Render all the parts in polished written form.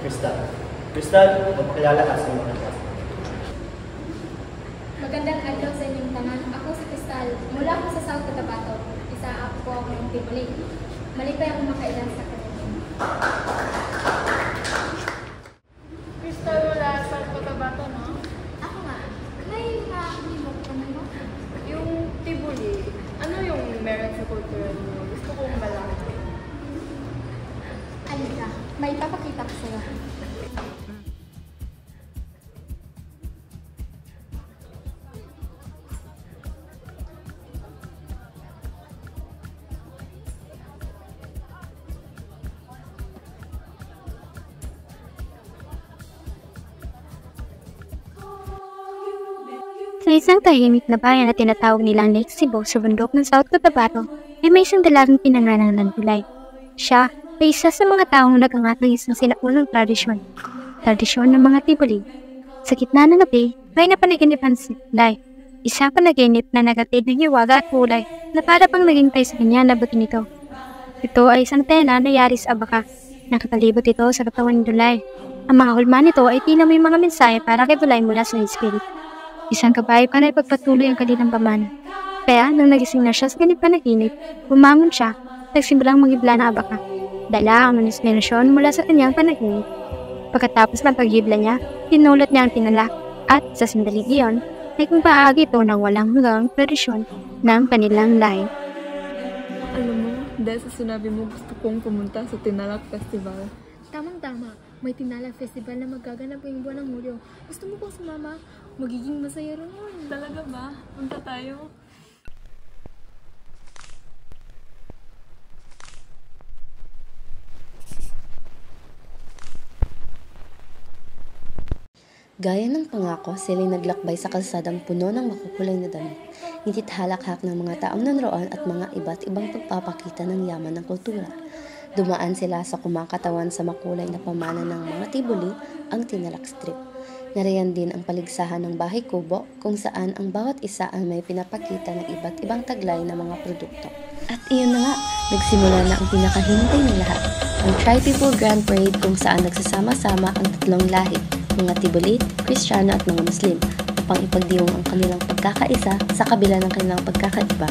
Crystal. Crystal, magpakilala ka sa mga class. Magandang adlaw sa inyong tanan. Ako si Crystal. Mula ako sa South Cotabato. Isa ako ang Tibuli. Malipay akong makailan sa kanila. Crystal, wala sa Cotabato, no? Ako nga. May nakakimok ka mo. Yung Tibuli, ano yung meron sa cultural mo? Gusto kong malaman. Alika, may papakita ko sa'yo. Sa isang tahimik na bayan na tinatawag nilang Lake Cebu sa bundok ng South Cotabato, ay may isang dalagang pinangalan ng Dulay. Siya ay isa sa mga taong nag-angat ng isang sinaunang tradisyon ng mga Tibuli. Sa gitna ng gabi, may napanaginipan si Dulay. Isa panaginip na nagatid ng hiwaga at kulay na para pang naghintay sa kanya na buti nito. Ito ay isang tela na yari sa abaka. Nakakalibot ito sa katawan ni Dulay. Ang mga hulma nito ay tila may mga mensahe para kay Dulay mula sa Spirit. Isang kabayo pa na ipagpatuloy ang kanilang pamana. Kaya nang nagising na siya sa kanyang panaginip, bumangon siya, nagsimbulang maghibla ng abaka. Dala ang inspirasyon mula sa kanyang panaginip. Pagkatapos ng paghibla niya, tinulat niya ang tinala at sa sandaling iyon, ay kung paagi ito ng walang hanggang tradisyon ng kanilang lahi. Alam mo, dahil sa sinabi mo, gusto kong pumunta sa Tinalak Festival. Tamang-tama. May Tinalak Festival na magaganap ngayong buwan ng Hulyo. Gusto mo bang sumama? Magiging masaya rin yun. Talaga ba? Punta tayo? Gaya ng pangako, sila'y naglakbay sa kalsadang puno ng makukulay na damit. Ngunit halakhak ng mga taong nanroon at mga iba't ibang pagpapakita ng yaman ng kultura. Dumaan sila sa kumakatawan sa makulay na pamana ng mga Tibuli, ang Tinalak Strip. Nariyan din ang paligsahan ng bahay kubo kung saan ang bawat isa ay may pinapakita ng iba't ibang taglay na mga produkto. At iyon na nga, nagsimula na ang pinakahintay ng lahat, ang Tri-People Grand Parade kung saan nagsasama-sama ang tatlong lahi, mga Tibuli, Kristiyano at mga Muslim, upang ipagdiwang ang kanilang pagkakaisa sa kabila ng kanilang pagkakaiba.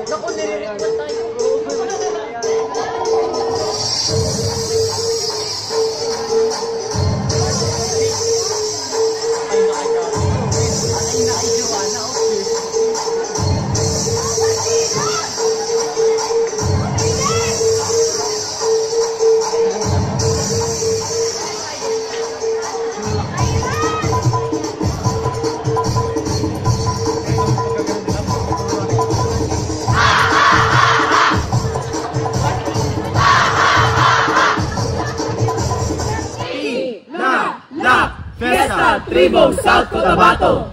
Naku, nililipad tayo. Fiesta Tribo South Cotabato!